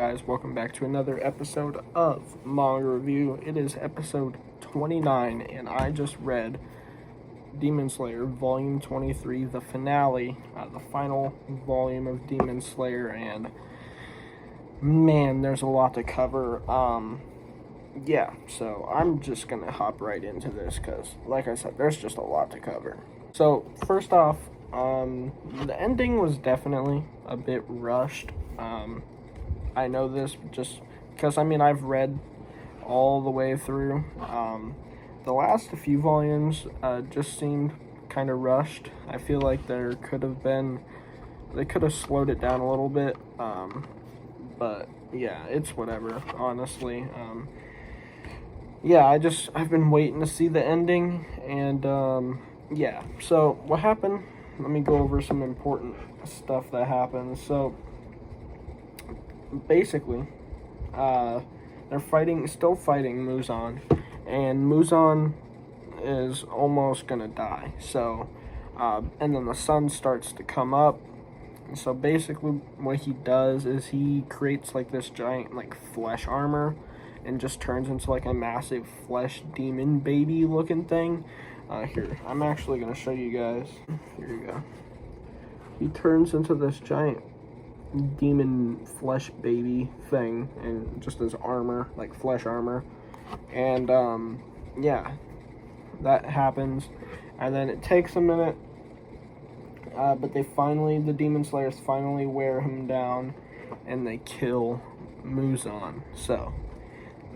guys? Welcome back to another episode of Manga Review. It is episode 29, and I just read Demon Slayer Volume 23, the finale, the final volume of Demon Slayer, and man, there's a lot to cover. Yeah, so I'm just gonna hop right into this because, like I said, there's just a lot to cover. So, first off, the ending was definitely a bit rushed. I know this just because, I've read all the way through. The last few volumes just seemed kind of rushed. I feel like they could have slowed it down a little bit. But yeah, it's whatever, honestly. Yeah, I've been waiting to see the ending, and yeah. So what happened? Let me go over some important stuff that happened. So basically, they're still fighting Muzan, and Muzan is almost gonna die. So, and then the sun starts to come up. So basically, what he does is he creates like this giant flesh armor, and just turns into like a massive flesh demon baby looking thing. Here, I'm actually gonna show you guys. Here you go. He turns into this giant demon flesh baby thing, and just his armor, like flesh armor, and yeah, that happens, and then it takes a minute, but the Demon Slayers finally wear him down, and they kill Muzan. So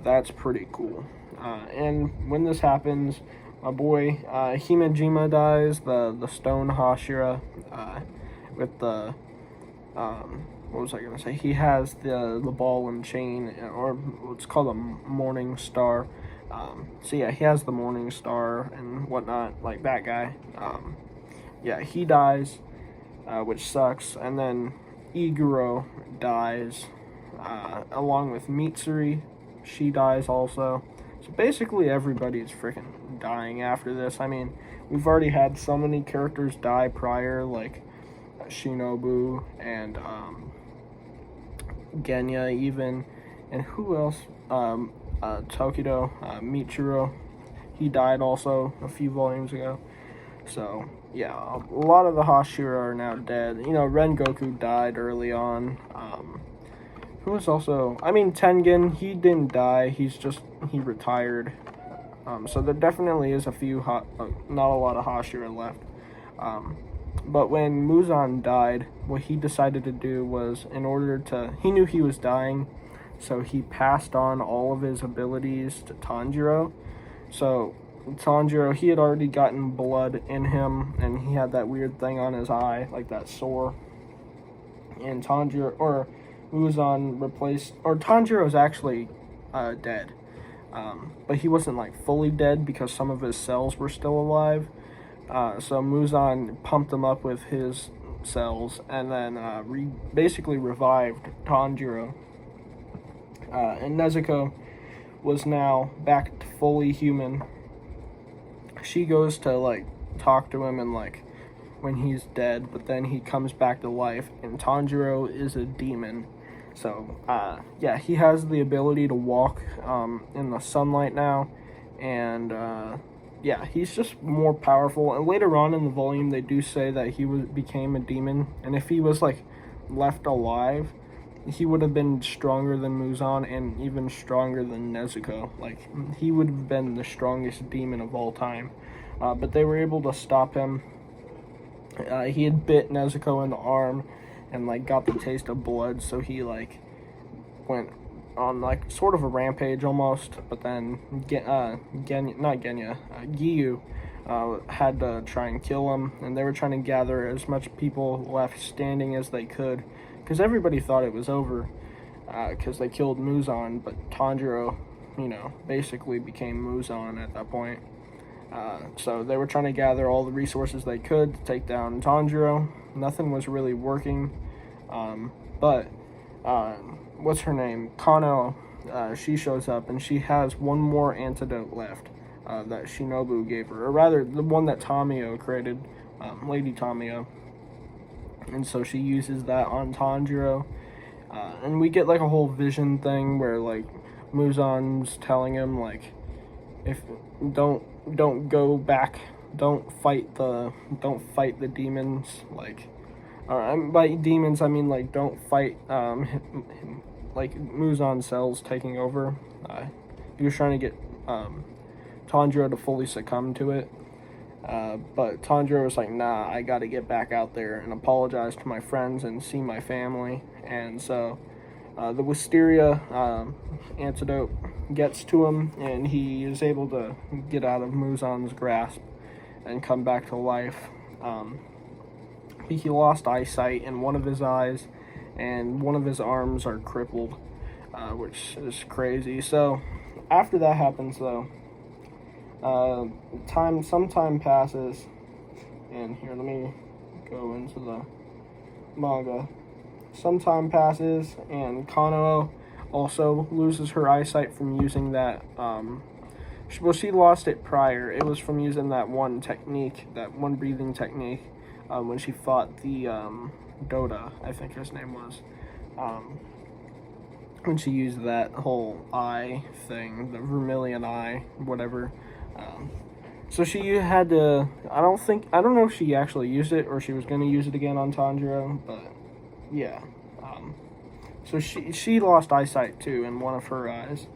that's pretty cool. And when this happens, my boy Himejima dies, the stone Hashira, with the what was I gonna say? He has the ball and chain, or what's called a morning star. So yeah, he has the morning star and whatnot, like that guy. Yeah, he dies, which sucks. And then Iguro dies, along with Mitsuri. She dies also. So basically everybody's freaking dying after this. We've already had so many characters die prior, like Shinobu and Genya even, and who else? Tokido, Michiro, he died also a few volumes ago. So yeah, a lot of the Hashira are now dead. Rengoku died early on. Who was also, Tengen, he didn't die, he retired. So there definitely is not a lot of Hashira left. But when Muzan died, what he decided to do was, he knew he was dying, so he passed on all of his abilities to Tanjiro. So Tanjiro, he had already gotten blood in him, and he had that weird thing on his eye, like that sore. And Tanjiro's actually dead. But he wasn't fully dead because some of his cells were still alive. So Muzan pumped him up with his cells, and then basically revived Tanjiro. And Nezuko was now back to fully human. She goes to talk to him and when he's dead, but then he comes back to life, and Tanjiro is a demon. So yeah, he has the ability to walk in the sunlight now, and yeah, he's just more powerful. And later on in the volume, they do say that he became a demon, and if he was left alive, he would have been stronger than Muzan and even stronger than Nezuko. He would have been the strongest demon of all time. But they were able to stop him. He had bit Nezuko in the arm and got the taste of blood, so he went on sort of a rampage almost. But then Giyu had to try and kill him, and they were trying to gather as much people left standing as they could, because everybody thought it was over, because they killed Muzan, but Tanjiro, basically became Muzan at that point. So they were trying to gather all the resources they could to take down Tanjiro. Nothing was really working, but what's her name? Kano, she shows up, and she has one more antidote left that Shinobu gave her, or rather, the one that Tamio created, Lady Tamio. And so she uses that on Tanjiro, And we get like a whole vision thing where like Muzan's telling him like, if don't go back, don't fight the demons, like, by demons I mean like don't fight like Muzan cells taking over. He was trying to get Tanjiro to fully succumb to it, but Tanjiro was like, nah, I gotta get back out there and apologize to my friends and see my family. And so the wisteria antidote gets to him, and he is able to get out of Muzan's grasp and come back to life. He lost eyesight in one of his eyes, and one of his arms are crippled, which is crazy. So after that happens, though, some time passes, and here, let me go into the manga. Some time passes, and Kano also loses her eyesight from using that, she lost it prior. It was from using that one technique, that one breathing technique, when she fought the, Dota, I think his name was, when she used that whole eye thing, the vermilion eye, whatever. So she had to, I don't know if she actually used it or she was going to use it again on Tanjiro, but yeah. So she lost eyesight too in one of her eyes.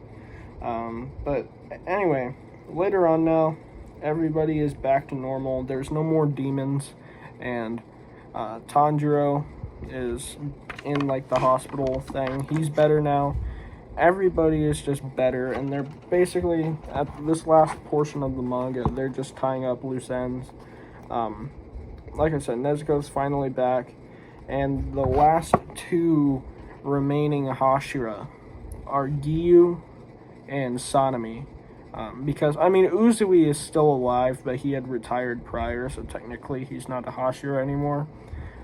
But anyway, later on now, everybody is back to normal. There's no more demons, and Tanjiro is in like the hospital thing. He's better now. Everybody is just better, and they're basically, at this last portion of the manga, they're just tying up loose ends. Like I said, Nezuko's finally back, and the last two remaining Hashira are Giyu and Sanemi. Because, I mean, Uzui is still alive, but he had retired prior, so technically he's not a Hashira anymore.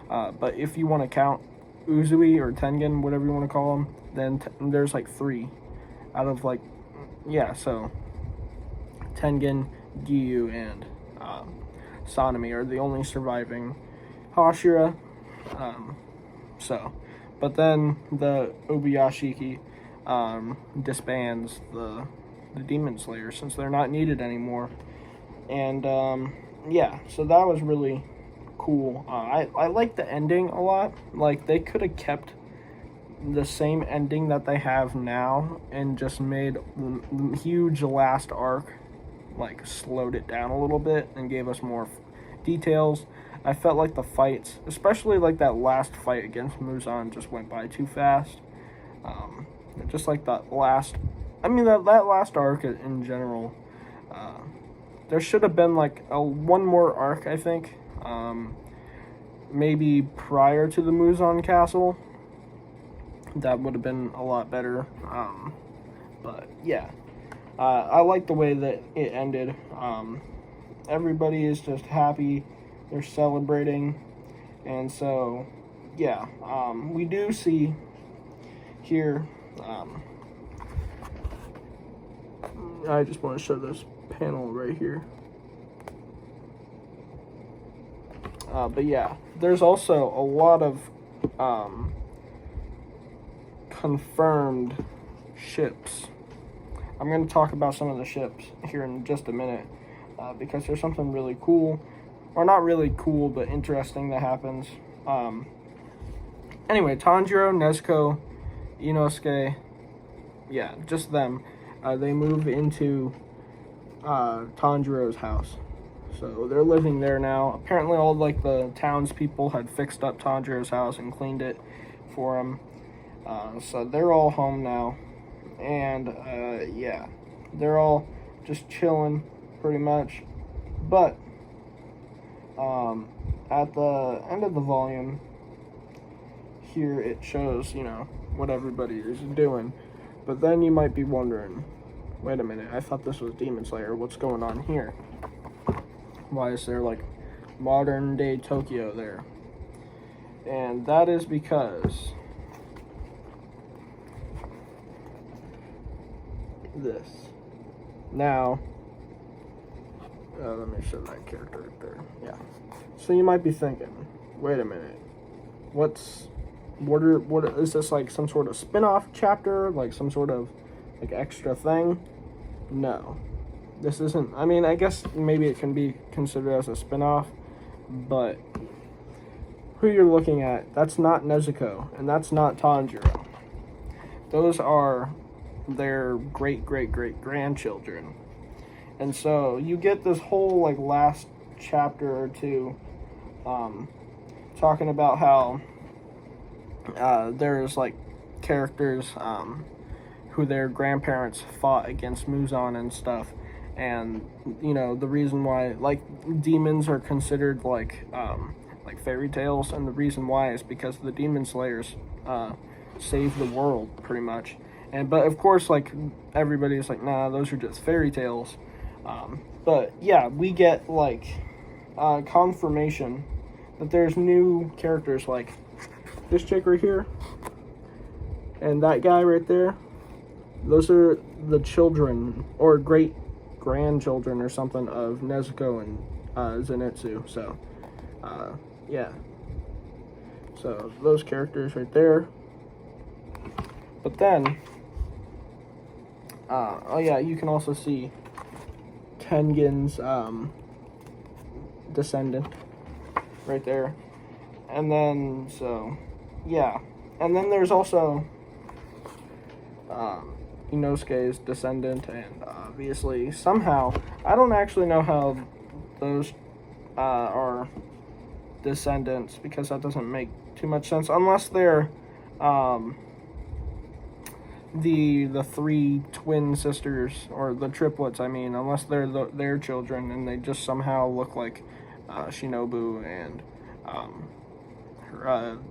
But if you want to count Uzui or Tengen, whatever you want to call him, then there's like 3 out of like, yeah, so Tengen, Giyu, and Sanemi are the only surviving Hashira. But then the Obuyashiki disbands the Demon Slayer since they're not needed anymore. And yeah, so that was really cool. I like the ending a lot. Like, they could have kept the same ending that they have now and just made the huge last arc, like, slowed it down a little bit and gave us more details. I felt like the fights, especially like that last fight against Muzan, just went by too fast. Just like that last, I mean, that last arc in general, there should have been like one more arc, I think, maybe prior to the Muzan castle. That would have been a lot better. But yeah, I like the way that it ended. Everybody is just happy. They're celebrating. And so, yeah, we do see here, I just want to show this panel right here. But yeah, there's also a lot of confirmed ships. I'm going to talk about some of the ships here in just a minute, because there's something really cool, or not really cool, but interesting that happens. Anyway, Tanjiro, Nezuko, Inosuke, yeah, just them. They move into Tanjiro's house. So they're living there now. Apparently all like the townspeople had fixed up Tanjiro's house and cleaned it for him. So they're all home now. And yeah, they're all just chilling pretty much. But at the end of the volume, here it shows, what everybody is doing. But then you might be wondering, wait a minute, I thought this was Demon Slayer. What's going on here? Why is there like modern day Tokyo there? And that is because this. Now, let me show that character right there. Yeah. So you might be thinking, wait a minute, what's what is this, like some sort of spin-off chapter, like some sort of like extra thing? No, this isn't. I mean, I guess maybe it can be considered as a spin-off, but who you're looking at, that's not Nezuko, and that's not Tanjiro. Those are their great-great-great-grandchildren. And so you get this whole, like, last chapter or two talking about how there's, like, characters who their grandparents fought against Muzan and stuff. And, you know, the reason why, like, demons are considered, like fairy tales, and the reason why is because the demon slayers save the world, pretty much. But of course, like, everybody's like, nah, those are just fairy tales. But yeah, we get like confirmation that there's new characters, like this chick right here and that guy right there. Those are the children or great grandchildren or something of Nezuko and Zenitsu. So yeah, so those characters right there. But then oh yeah, you can also see Tengen's descendant right there. And then, so yeah, and then there's also Inosuke's descendant, and obviously somehow I don't actually know how those are descendants, because that doesn't make too much sense unless they're the three twin sisters, or the triplets, I mean, unless they're their children, and they just somehow look like Shinobu and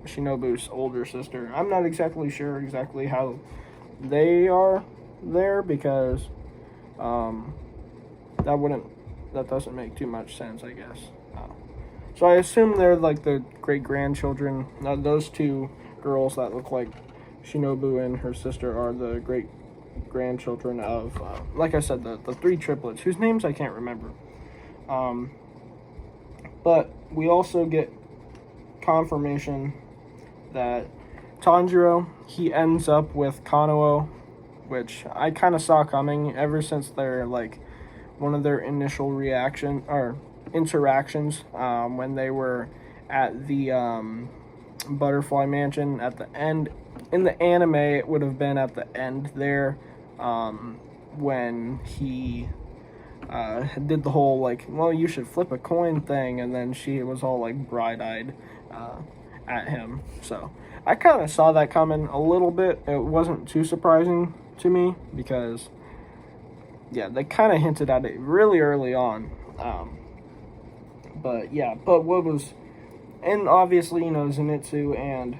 Shinobu's older sister. I'm not exactly sure exactly how they are there, because that doesn't make too much sense, I guess. So I assume they're like the great-grandchildren. Those two girls that look like Shinobu and her sister are the great-grandchildren of, like I said, the three triplets, whose names I can't remember. But we also get confirmation that Tanjiro, he ends up with Kanouo, which I kind of saw coming ever since their, like, one of their initial interactions when they were at the Butterfly Mansion at the end. In the anime, it would have been at the end there, when he did the whole, like, well, you should flip a coin thing, and then she was all, like, bright-eyed at him. So I kind of saw that coming a little bit. It wasn't too surprising to me, because, yeah, they kind of hinted at it really early on. But, yeah, but what was... And obviously, you know, Zenitsu and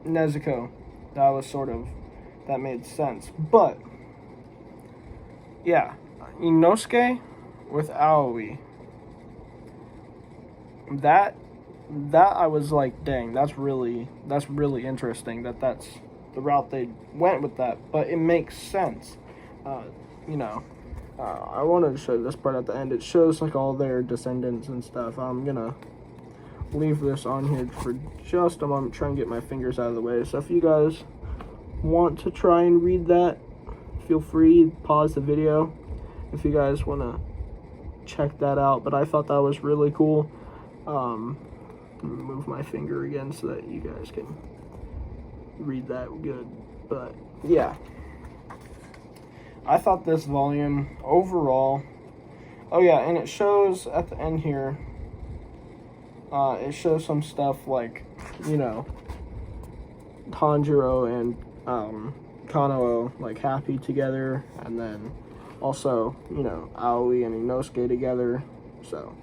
Nezuko, that made sense. But, yeah, Inosuke with Aoi, that I was like, dang, that's really interesting that's the route they went with that. But it makes sense. You know, I wanted to show this part at the end. It shows like all their descendants and stuff. I'm gonna leave this on here for just a moment, try and get my fingers out of the way. So if you guys want to try and read that, feel free, pause the video if you guys want to check that out. But I thought that was really cool. Move my finger again so that you guys can read that good. But yeah, I thought this volume overall, oh yeah, and it shows at the end here, it shows some stuff like, you know, Tanjiro and Kanouo like happy together, and then also, you know, Aoi and Inosuke together. So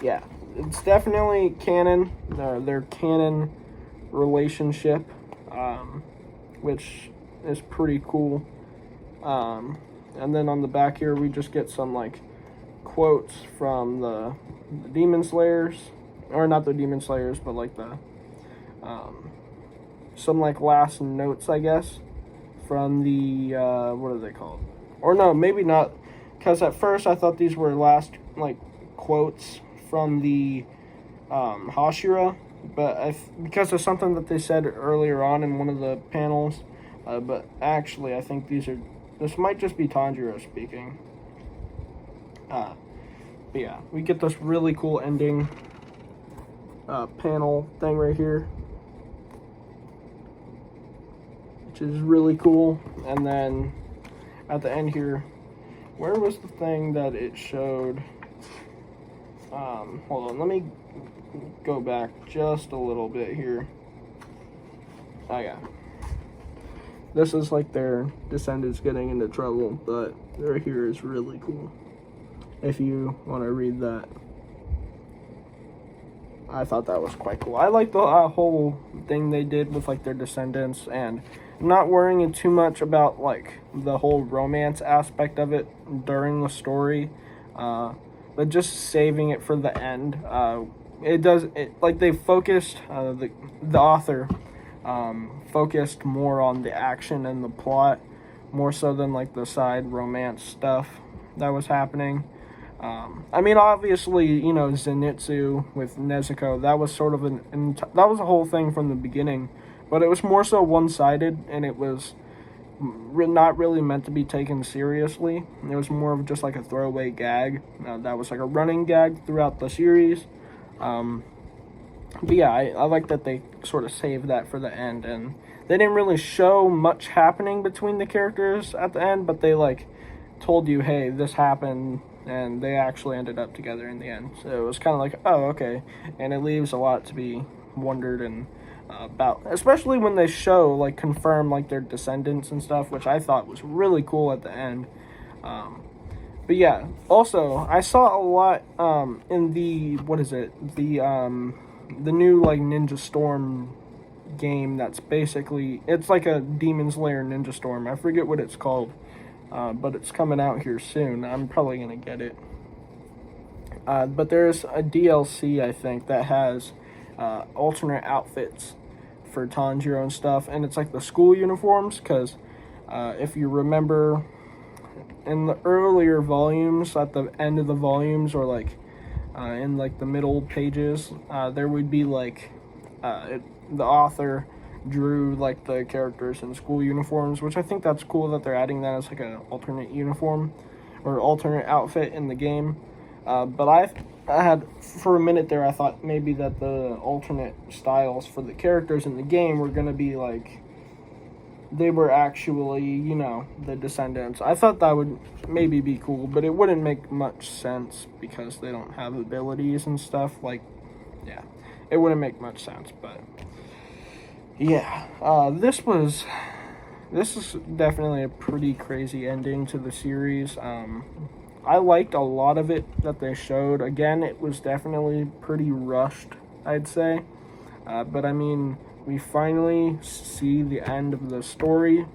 yeah, it's definitely canon, their canon relationship, which is pretty cool. And then on the back here we just get some like quotes from the Demon Slayers, or not the Demon Slayers, but like the some like last notes, I guess, from the what are they called? Or no, maybe not, because at first I thought these were last like quotes from the Hashira, but because of something that they said earlier on in one of the panels, but actually I think this might just be Tanjiro speaking. But yeah, we get this really cool ending panel thing right here, which is really cool. And then at the end here, where was the thing that it showed? Hold on, let me go back just a little bit here. Oh yeah. This is like their descendants getting into trouble, but right here is really cool. If you want to read that. I thought that was quite cool. I like the whole thing they did with like their descendants, and not worrying too much about like the whole romance aspect of it during the story, but just saving it for the end. Like they focused the author focused more on the action and the plot, more so than like the side romance stuff that was happening. I mean, obviously, you know, Zenitsu with Nezuko, that was sort of that was a whole thing from the beginning, but it was more so one-sided, and it was not really meant to be taken seriously. It was more of just like a throwaway gag. That was like a running gag throughout the series. But yeah, I like that they sort of saved that for the end, and they didn't really show much happening between the characters at the end, but they like told you, hey, this happened, and they actually ended up together in the end. So it was kind of like, oh, okay. And it leaves a lot to be wondered and about, especially when they show, like, confirm, like, their descendants and stuff, which I thought was really cool at the end. But yeah, also, I saw a lot in the, the new, like, Ninja Storm game that's basically, it's like a Demon Slayer Ninja Storm. I forget what it's called. But it's coming out here soon. I'm probably going to get it. But there's a DLC, I think, that has alternate outfits for Tanjiro and stuff. And it's like the school uniforms, because if you remember, in the earlier volumes, at the end of the volumes, or like in like the middle pages, there would be like the author drew like the characters in school uniforms, which I think that's cool that they're adding that as like an alternate uniform or alternate outfit in the game. But I had, for a minute there, I thought maybe that the alternate styles for the characters in the game were going to be like, they were actually, you know, the descendants. I thought that would maybe be cool, but it wouldn't make much sense because they don't have abilities and stuff. Like, yeah, it wouldn't make much sense, but yeah, this is definitely a pretty crazy ending to the series. I liked a lot of it that they showed. Again, it was definitely pretty rushed, I'd say. But I mean, we finally see the end of the story.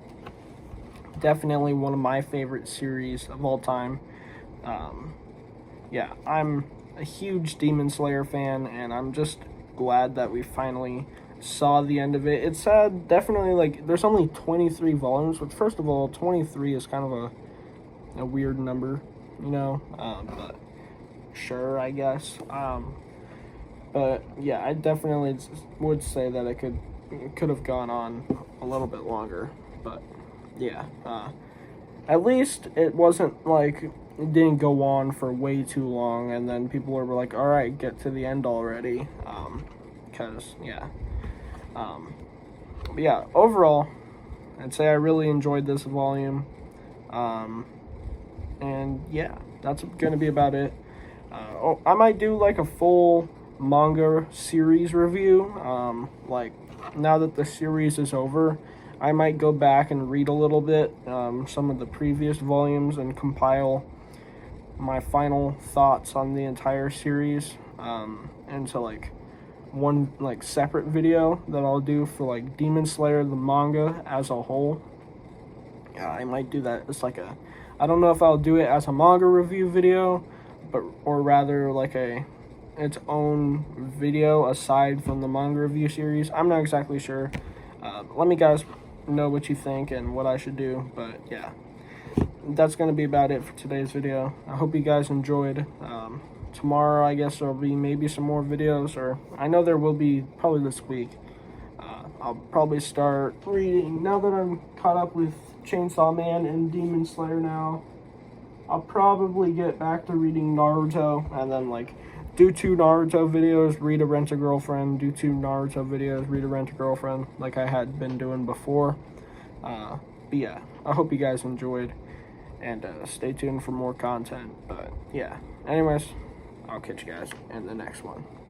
Definitely one of my favorite series of all time. Yeah, I'm a huge Demon Slayer fan, and I'm just glad that we finally saw the end of it. It's sad, definitely, like, there's only 23 volumes, which, first of all, 23 is kind of a weird number, you know, but sure, I guess. But yeah, I definitely would say that it could have gone on a little bit longer, but yeah, at least it wasn't like it didn't go on for way too long, and then people were like, all right, get to the end already, because yeah. But yeah, overall, I'd say I really enjoyed this volume. And yeah, that's gonna be about it. I might do like a full manga series review. Like, now that the series is over, I might go back and read a little bit, some of the previous volumes, and compile my final thoughts on the entire series, into like one like separate video that I'll do for like Demon Slayer the manga as a whole. Yeah, I might do that as like I don't know if I'll do it as a manga review video, or rather like its own video aside from the manga review series. I'm not exactly sure. Let me guys know what you think and what I should do, but yeah, that's gonna be about it for today's video. I hope you guys enjoyed. tomorrow, I guess there'll be maybe some more videos, or I know there will be probably this week. I'll probably start reading, now that I'm caught up with Chainsaw Man and Demon Slayer now, I'll probably get back to reading Naruto, and then like do 2 Naruto videos, read a Rent a Girlfriend, do 2 Naruto videos, read a Rent a Girlfriend, like I had been doing before. But yeah, I hope you guys enjoyed, and stay tuned for more content. But yeah, anyways, I'll catch you guys in the next one.